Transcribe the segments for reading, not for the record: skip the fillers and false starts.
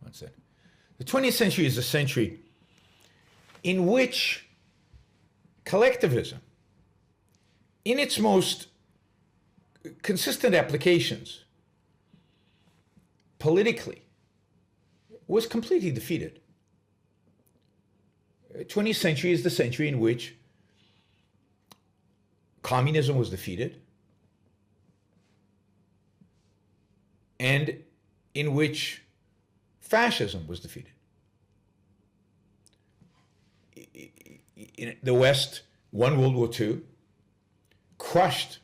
One second. The 20th century is a century in which collectivism, in its most consistent applications, politically, was completely defeated. 20th century is the century in which communism was defeated and in which fascism was defeated. In the West won World War II, crushed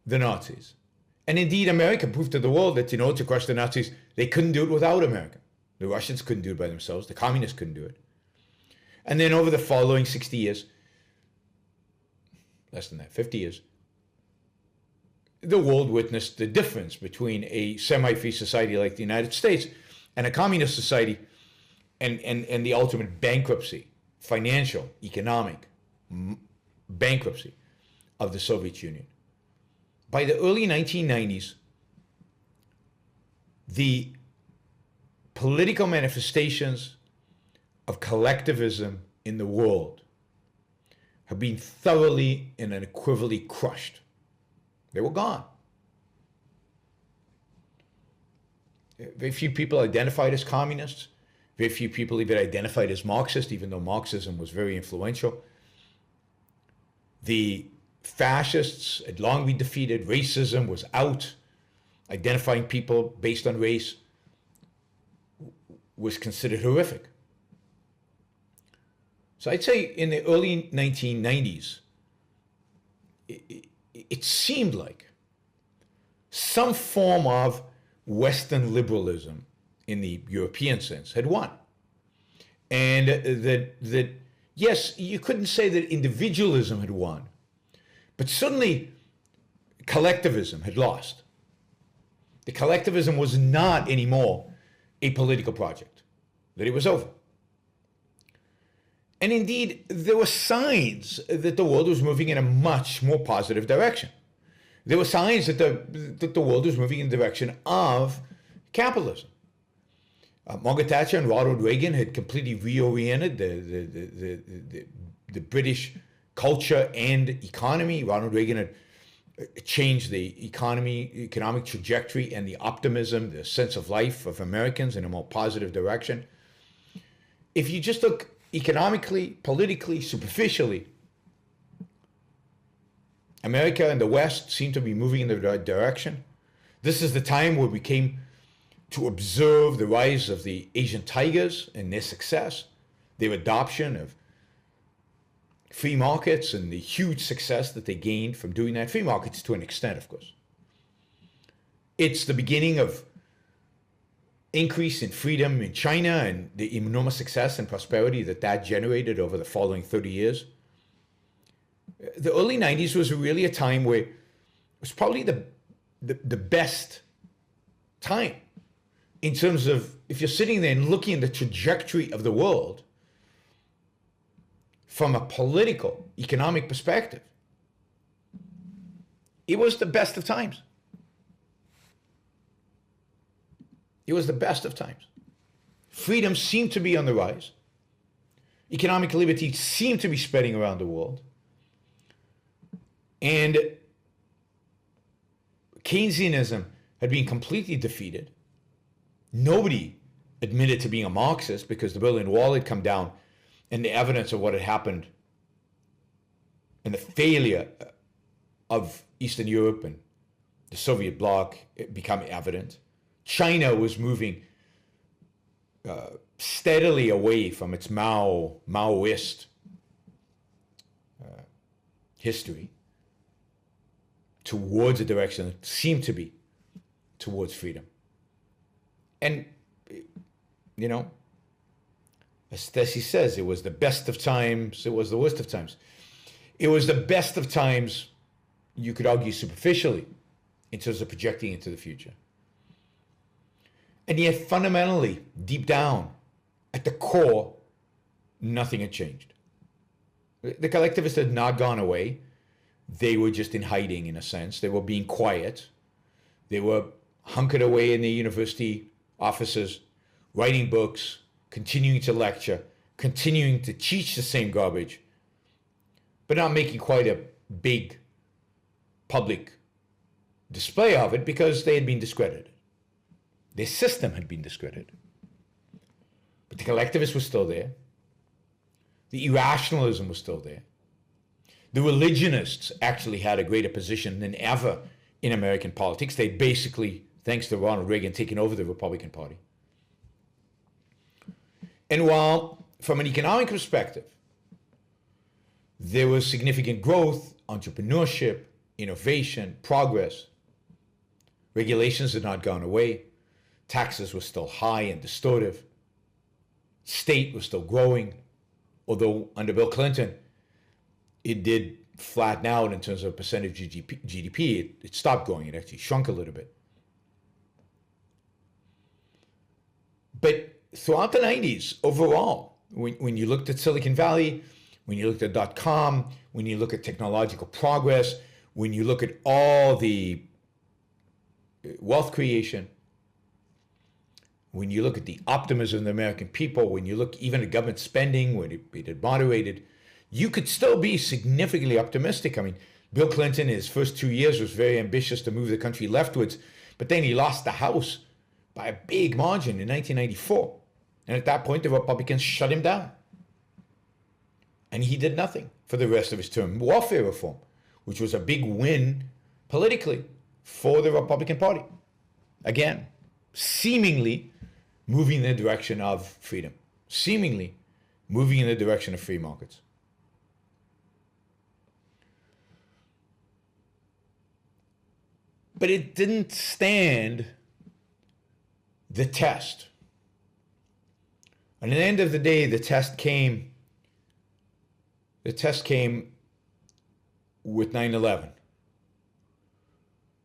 the Nazis. And indeed, America proved to the world that in order to crush the Nazis, they couldn't do it without America. The Russians couldn't do it by themselves. The communists couldn't do it. And then over the following 60 years, less than that, 50 years, the world witnessed the difference between a semi-free society like the United States and a communist society, and the ultimate bankruptcy, financial, economic bankruptcy of the Soviet Union. By the early 1990s, the political manifestations of collectivism in the world have been thoroughly and unequivocally crushed. They were gone. Very few people identified as communists. Very few people even identified as Marxist, even though Marxism was very influential. The fascists had long been defeated. Racism was out. Identifying people based on race was considered horrific. So I'd say in the early 1990s, it seemed like some form of Western liberalism in the European sense had won. And that yes, you couldn't say that individualism had won, but certainly collectivism had lost. The collectivism was not anymore a political project, that it was over. And indeed, there were signs that the world was moving in a much more positive direction. There were signs that the world was moving in the direction of capitalism. Margaret Thatcher and Ronald Reagan had completely reoriented the British culture and economy. Ronald Reagan had changed the economic trajectory and the optimism, the sense of life of Americans in a more positive direction. If you just look economically, politically, superficially, America and the West seem to be moving in the right direction. This is the time where we came to observe the rise of the Asian tigers and their success, their adoption of free markets and the huge success that they gained from doing that. Free markets to an extent, of course. It's the beginning of increase in freedom in China and the enormous success and prosperity that generated over the following 30 years. The early 90s was really a time where it was probably the best time in terms of, if you're sitting there and looking at the trajectory of the world from a political, economic perspective, it was the best of times. It was the best of times. Freedom seemed to be on the rise. Economic liberty seemed to be spreading around the world. And Keynesianism had been completely defeated. Nobody admitted to being a Marxist because the Berlin Wall had come down and the evidence of what had happened and the failure of Eastern Europe and the Soviet bloc became evident. China was moving steadily away from its Maoist history towards a direction that seemed to be towards freedom. And, you know, as Tessie says, it was the best of times, it was the worst of times. It was the best of times, you could argue superficially, in terms of projecting into the future. And yet, fundamentally, deep down, at the core, nothing had changed. The collectivists had not gone away. They were just in hiding, in a sense. They were being quiet. They were hunkered away in the university offices, writing books, continuing to lecture, continuing to teach the same garbage, but not making quite a big public display of it because they had been discredited. Their system had been discredited. But the collectivists were still there. The irrationalism was still there. The religionists actually had a greater position than ever in American politics. They'd basically, thanks to Ronald Reagan, taken over the Republican Party. And while, from an economic perspective, there was significant growth, entrepreneurship, innovation, progress, regulations had not gone away, taxes were still high and distortive, state was still growing, although under Bill Clinton, it did flatten out in terms of percentage of GDP. It stopped growing. It actually shrunk a little bit. But throughout the 90s, overall, when you looked at Silicon Valley, when you looked at .com, when you look at technological progress, when you look at all the wealth creation, when you look at the optimism of the American people, when you look even at government spending, when it had moderated, you could still be significantly optimistic. I mean, Bill Clinton, in his first 2 years, was very ambitious to move the country leftwards, but then he lost the House by a big margin in 1994. And at that point, the Republicans shut him down. And he did nothing for the rest of his term. Welfare reform, which was a big win politically for the Republican Party. Again, seemingly moving in the direction of freedom, seemingly moving in the direction of free markets. But it didn't stand the test. And at the end of the day, the test came with 9/11.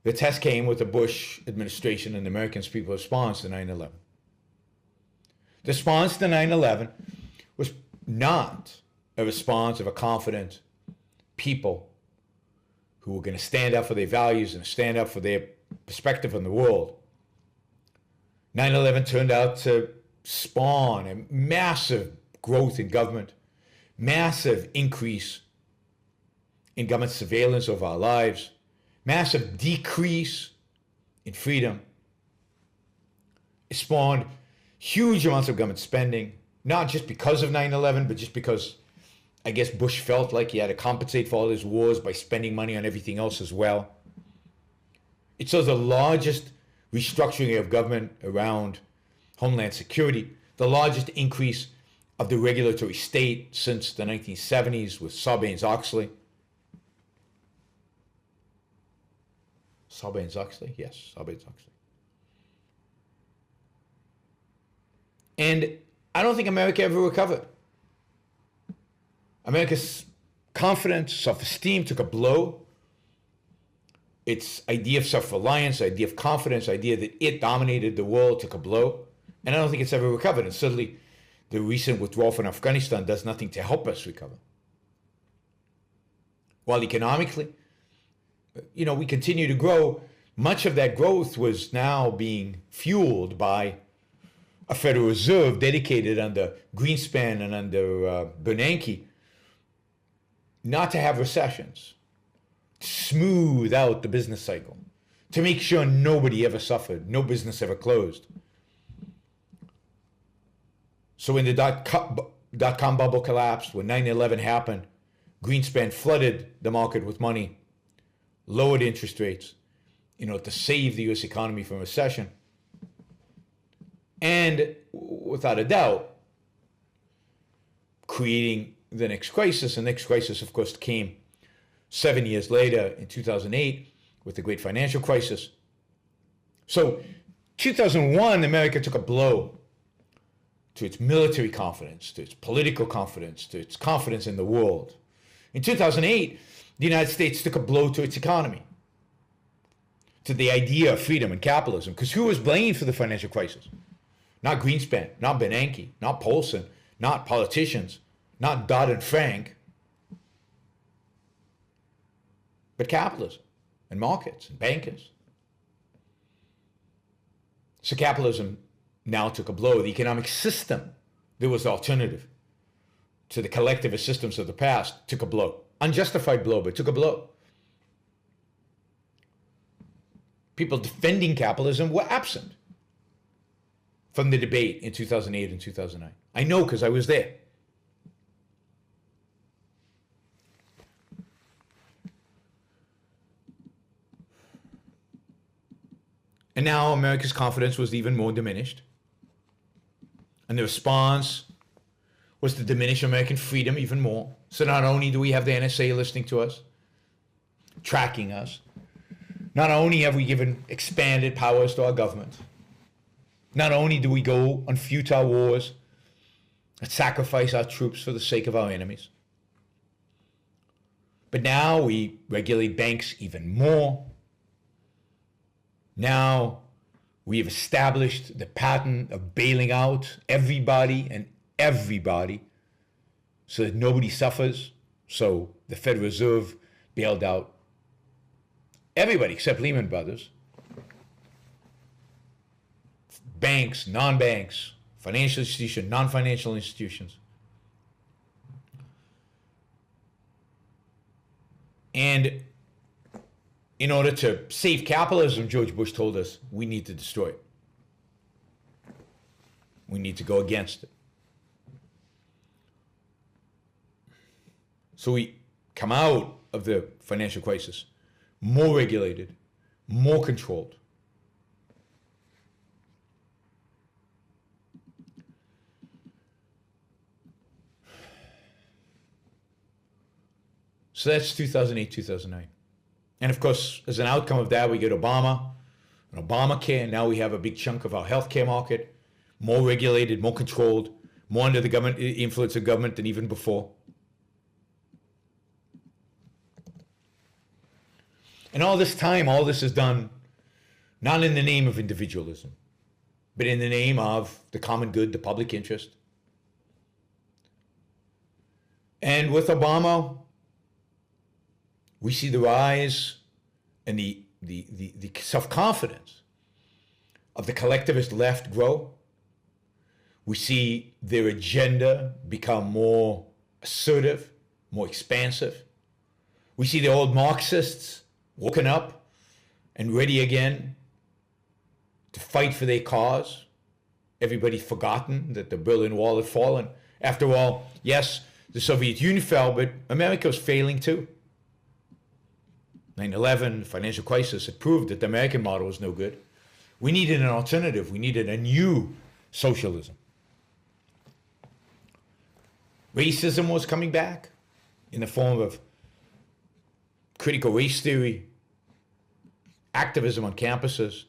The test came with the Bush administration and the American people's response to 9/11. The response to 9/11 was not a response of a confident people who were going to stand up for their values and stand up for their perspective on the world. 9/11 turned out to spawn a massive growth in government, massive increase in government surveillance of our lives, massive decrease in freedom. It spawned huge amounts of government spending, not just because of 9/11, but just because I guess Bush felt like he had to compensate for all his wars by spending money on everything else as well. It saw the largest restructuring of government around Homeland Security, the largest increase of the regulatory state since the 1970s with Sarbanes-Oxley. Sarbanes-Oxley? Yes, Sarbanes-Oxley. And I don't think America ever recovered. America's confidence, self-esteem took a blow. Its idea of self-reliance, idea of confidence, idea that it dominated the world took a blow. And I don't think it's ever recovered. And certainly the recent withdrawal from Afghanistan does nothing to help us recover. While economically, we continue to grow, much of that growth was now being fueled by a Federal Reserve dedicated under Greenspan and under Bernanke not to have recessions, to smooth out the business cycle, to make sure nobody ever suffered, no business ever closed. So when the dot-com bubble collapsed, when 9/11 happened, Greenspan flooded the market with money, lowered interest rates, to save the U.S. economy from recession. And without a doubt, creating the next crisis. The next crisis, of course, came 7 years later in 2008 with the great financial crisis. So 2001, America took a blow to its military confidence, to its political confidence, to its confidence in the world. In 2008, the United States took a blow to its economy, to the idea of freedom and capitalism. Because who was blamed for the financial crisis? Not Greenspan, not Bernanke, not Paulson, not politicians, not Dodd-Frank, but capitalism and markets and bankers. So capitalism now took a blow. The economic system that was the alternative to the collectivist systems of the past took a blow. Unjustified blow, but took a blow. People defending capitalism were absent from the debate in 2008 and 2009. I know because I was there. And now America's confidence was even more diminished. And the response was to diminish American freedom even more. So not only do we have the NSA listening to us, tracking us, not only have we given expanded powers to our government, not only do we go on futile wars and sacrifice our troops for the sake of our enemies, but now we regulate banks even more. Now we have established the pattern of bailing out everybody and everybody so that nobody suffers. So the Federal Reserve bailed out everybody except Lehman Brothers. Banks, non-banks, financial institutions, non-financial institutions. And in order to save capitalism, George Bush told us, we need to destroy it. We need to go against it. So we come out of the financial crisis more regulated, more controlled. So that's 2008, 2009. And of course, as an outcome of that, we get Obama, and Obamacare, and now we have a big chunk of our healthcare market, more regulated, more controlled, more under the government influence of government than even before. And all this time, all this is done not in the name of individualism, but in the name of the common good, the public interest. And with Obama, we see the rise and the self-confidence of the collectivist left grow. We see their agenda become more assertive, more expansive. We see the old Marxists woken up and ready again to fight for their cause. Everybody's forgotten that the Berlin Wall had fallen. After all, yes, the Soviet Union fell, but America was failing too. 9/11, financial crisis, had proved that the American model was no good. We needed an alternative. We needed a new socialism. Racism was coming back in the form of critical race theory, activism on campuses.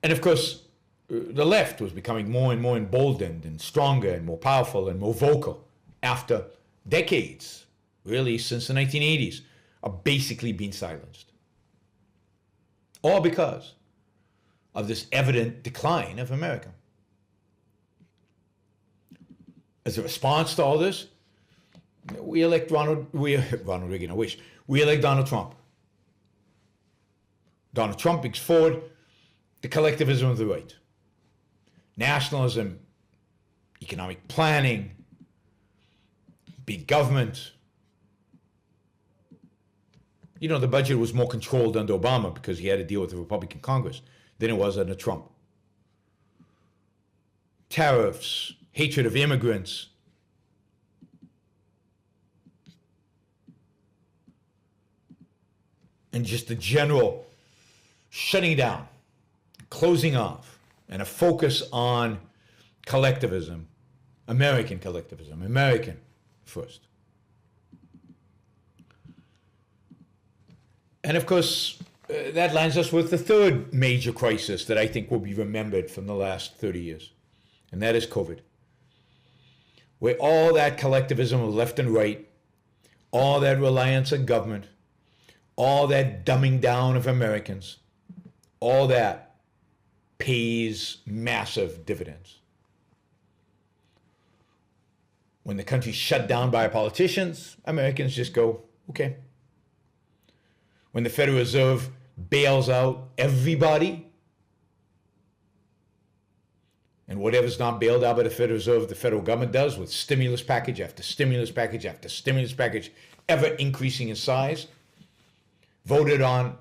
And of course, the left was becoming more and more emboldened and stronger and more powerful and more vocal after decades, really since the 1980s, of basically being silenced. All because of this evident decline of America. As a response to all this, we elect Ronald Reagan, I wish. We elect Donald Trump. Donald Trump brings forward the collectivism of the right. Nationalism, economic planning, big government. You know, the budget was more controlled under Obama because he had to deal with the Republican Congress than it was under Trump. Tariffs, hatred of immigrants. And just the general shutting down, closing off, and a focus on collectivism, American collectivism, American first. And of course, that lines us with the third major crisis that I think will be remembered from the last 30 years, and that is COVID, where all that collectivism of left and right, all that reliance on government, all that dumbing down of Americans, all that pays massive dividends. When the country's shut down by politicians, Americans just go, okay. When the Federal Reserve bails out everybody. And whatever's not bailed out by the Federal Reserve, the federal government does with stimulus package after stimulus package after stimulus package, ever increasing in size, voted on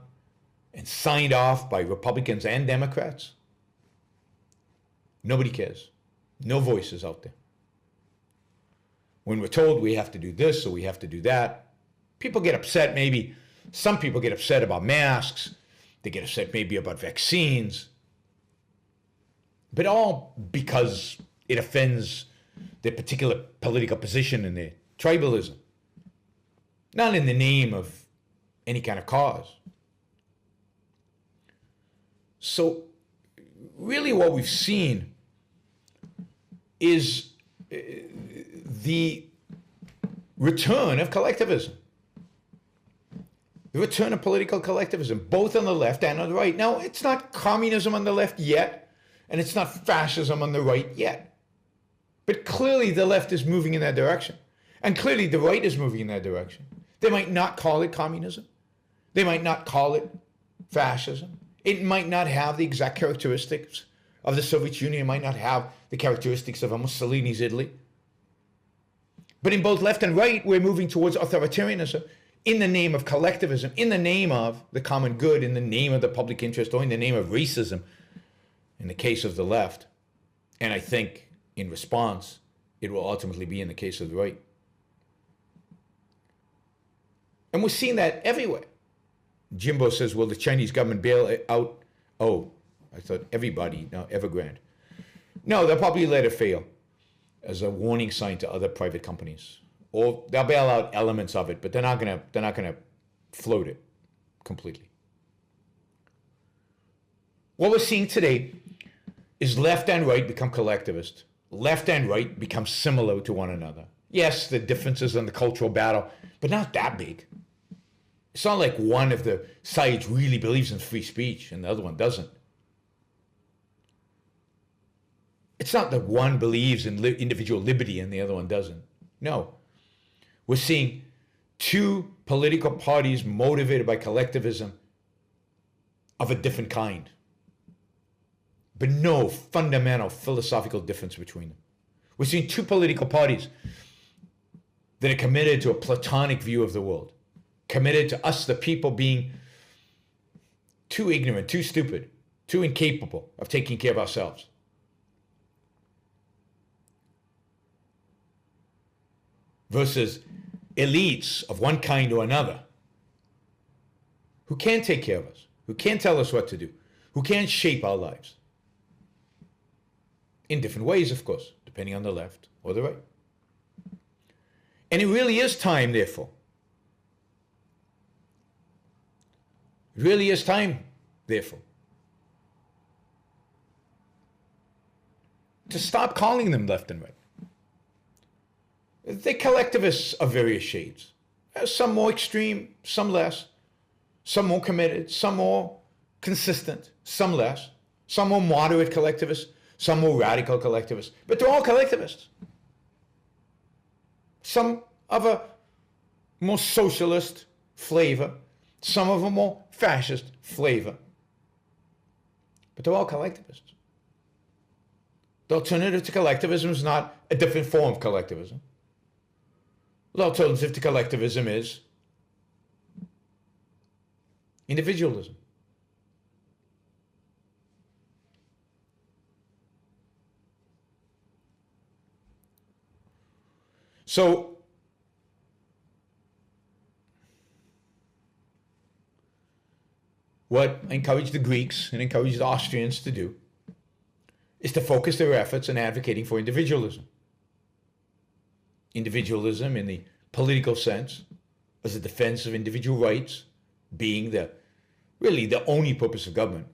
and signed off by Republicans and Democrats. Nobody cares. No voices out there. When we're told we have to do this or we have to do that, people get upset. Maybe some people get upset about masks. They get upset maybe about vaccines. But all because it offends their particular political position and their tribalism. Not in the name of any kind of cause. So really what we've seen is the return of collectivism. The return of political collectivism, both on the left and on the right. Now, it's not communism on the left yet, and it's not fascism on the right yet. But clearly the left is moving in that direction. And clearly the right is moving in that direction. They might not call it communism. They might not call it fascism. It might not have the exact characteristics of the Soviet Union. It might not have the characteristics of a Mussolini's Italy. But in both left and right, we're moving towards authoritarianism in the name of collectivism, in the name of the common good, in the name of the public interest, or in the name of racism, in the case of the left. And I think in response, it will ultimately be in the case of the right. And we're seeing that everywhere. Jimbo says, will the Chinese government bail out? Oh, I thought everybody, no, Evergrande. No, they'll probably let it fail as a warning sign to other private companies. Or they'll bail out elements of it, but they're not gonna float it completely. What we're seeing today is left and right become collectivist. Left and right become similar to one another. Yes, the differences in the cultural battle, but not that big. It's not like one of the sides really believes in free speech and the other one doesn't. It's not that one believes in individual liberty and the other one doesn't. No. We're seeing two political parties motivated by collectivism of a different kind, but no fundamental philosophical difference between them. We're seeing two political parties that are committed to a Platonic view of the world, committed to us, the people, being too ignorant, too stupid, too incapable of taking care of ourselves. Versus elites of one kind or another who can take care of us, who can tell us what to do, who can shape our lives. In different ways, of course, depending on the left or the right. And it really is time, therefore. It really is time, therefore, to stop calling them left and right. They're collectivists of various shades. Some more extreme, some less. Some more committed, some more consistent, some less. Some more moderate collectivists, some more radical collectivists. But they're all collectivists. Some of a more socialist flavor, some of a more fascist flavor. But they're all collectivists. The alternative to collectivism is not a different form of collectivism. The alternative to collectivism is individualism. So, what I encourage the Greeks and encourage the Austrians to do is to focus their efforts on advocating for individualism. Individualism in the political sense as a defense of individual rights being really the only purpose of government.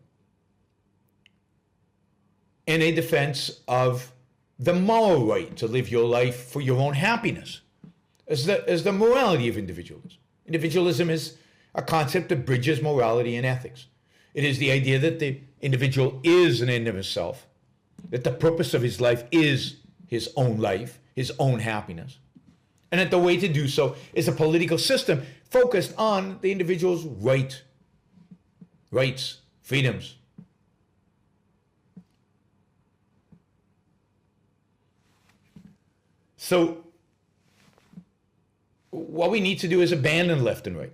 And a defense of the moral right to live your life for your own happiness as the morality of individualism. Individualism is a concept that bridges morality and ethics. It is the idea that the individual is an end of himself, that the purpose of his life is his own life, his own happiness. And that the way to do so is a political system focused on the individual's right rights, freedoms. So what we need to do is abandon left and right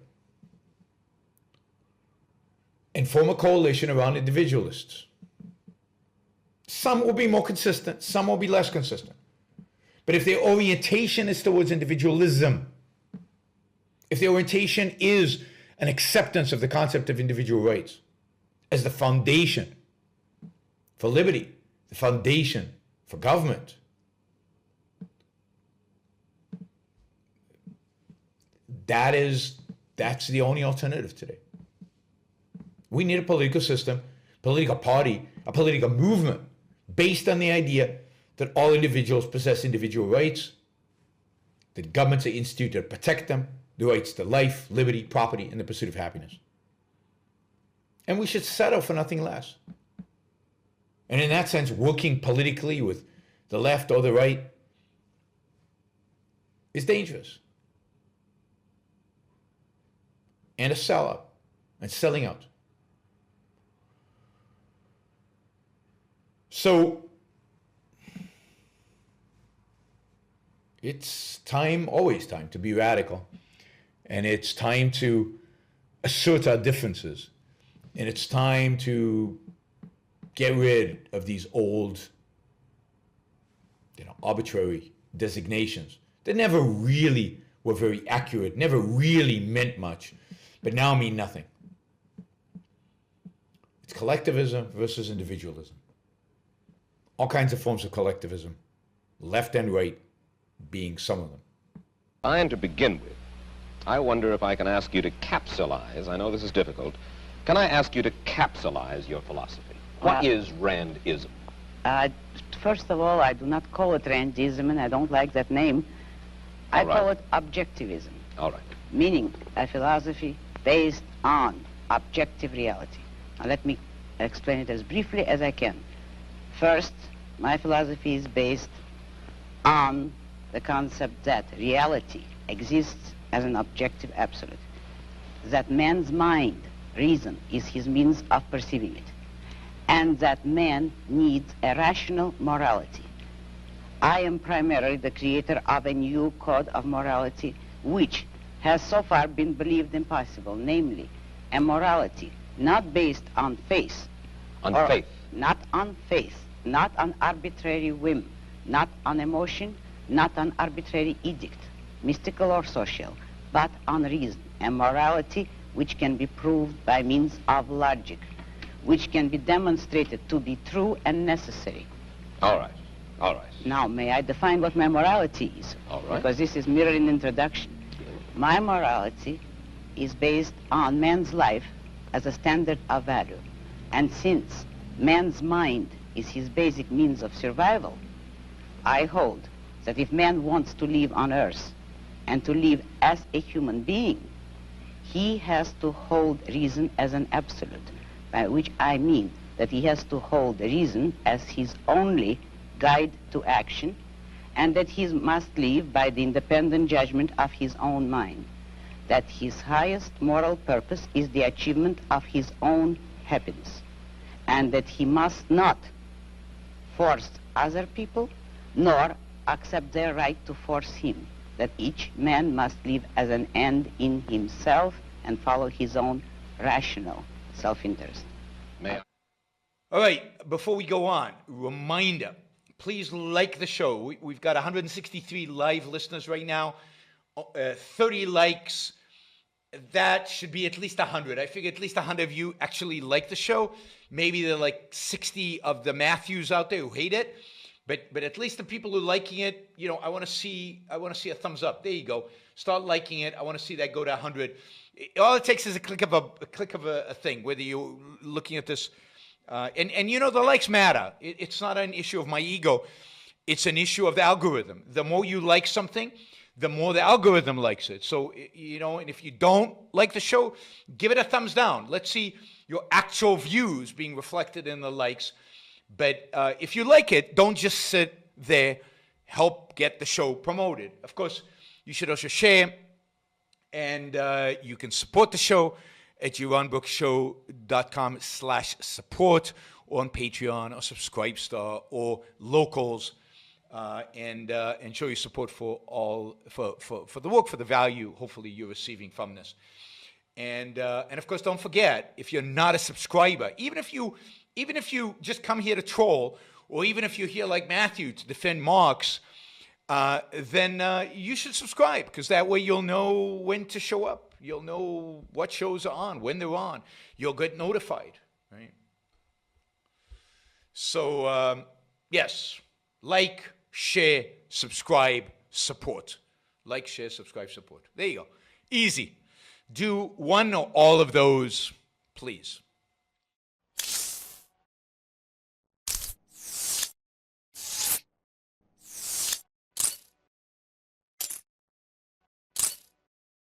and form a coalition around individualists. Some will be more consistent, some will be less consistent. But if their orientation is towards individualism, if the orientation is an acceptance of the concept of individual rights as the foundation for liberty, the foundation for government, that's the only alternative today. We need a political system, political party, a political movement based on the idea that all individuals possess individual rights, that governments are instituted to protect them, the rights to life, liberty, property, and the pursuit of happiness. And we should settle for nothing less. And in that sense, working politically with the left or the right is dangerous. And a sellout and selling out. So it's time, always time, to be radical. And it's time to assert our differences. And it's time to get rid of these old, arbitrary designations that never really were very accurate, never really meant much, but now mean nothing. It's collectivism versus individualism. All kinds of forms of collectivism, left and right being some of them. And to begin with, I wonder if I can ask you to capsulize, I know this is difficult, can I ask you to capsulize your philosophy? What is Randism? First of all, I do not call it Randism, and I don't like that name. I call it Objectivism. All right. Meaning a philosophy based on objective reality. Now let me explain it as briefly as I can. First, my philosophy is based on the concept that reality exists as an objective absolute, that man's mind, reason, is his means of perceiving it, and that man needs a rational morality. I am primarily the creator of a new code of morality which has so far been believed impossible, namely a morality not based on faith. On faith? Not on faith, not on arbitrary whim, not on emotion, not on arbitrary edict, mystical or social, but on reason, a morality which can be proved by means of logic, which can be demonstrated to be true and necessary. All right, all right. Now, may I define what my morality is? All right. Because this is merely an introduction. My morality is based on man's life as a standard of value. And since man's mind is his basic means of survival, I hold that if man wants to live on earth and to live as a human being, he has to hold reason as an absolute, by which I mean that he has to hold reason as his only guide to action, and that he must live by the independent judgment of his own mind, that his highest moral purpose is the achievement of his own happiness, and that he must not force other people, nor accept their right to force him, that each man must live as an end in himself and follow his own rational self-interest. May I? All right, before we go on, reminder, please like the show. We've got 163 live listeners right now, 30 likes. That should be at least 100. I figure at least 100 of you actually like the show. Maybe there are like 60 of the Matthews out there who hate it. But at least the people who are liking it, I want to see a thumbs up. There you go. Start liking it. I want to see that go to 100. All it takes is a click of a thing, whether you're looking at this. And the likes matter. It's not an issue of my ego. It's an issue of the algorithm. The more you like something, the more the algorithm likes it. So, and if you don't like the show, give it a thumbs down. Let's see your actual views being reflected in the likes. But if you like it, don't just sit there. Help get the show promoted. Of course, you should also share, and you can support the show at yaronbrookshow.com/support, or on Patreon or Subscribestar or Locals, and show your support for the work, for the value hopefully you're receiving from this. And of course, don't forget, if you're not a subscriber, even if you just come here to troll, or even if you're here like Matthew to defend Marx, then you should subscribe, because that way you'll know when to show up. You'll know what shows are on, when they're on. You'll get notified, right? So, yes, like, share, subscribe, support. Like, share, subscribe, support. There you go. Easy. Do one or all of those, please.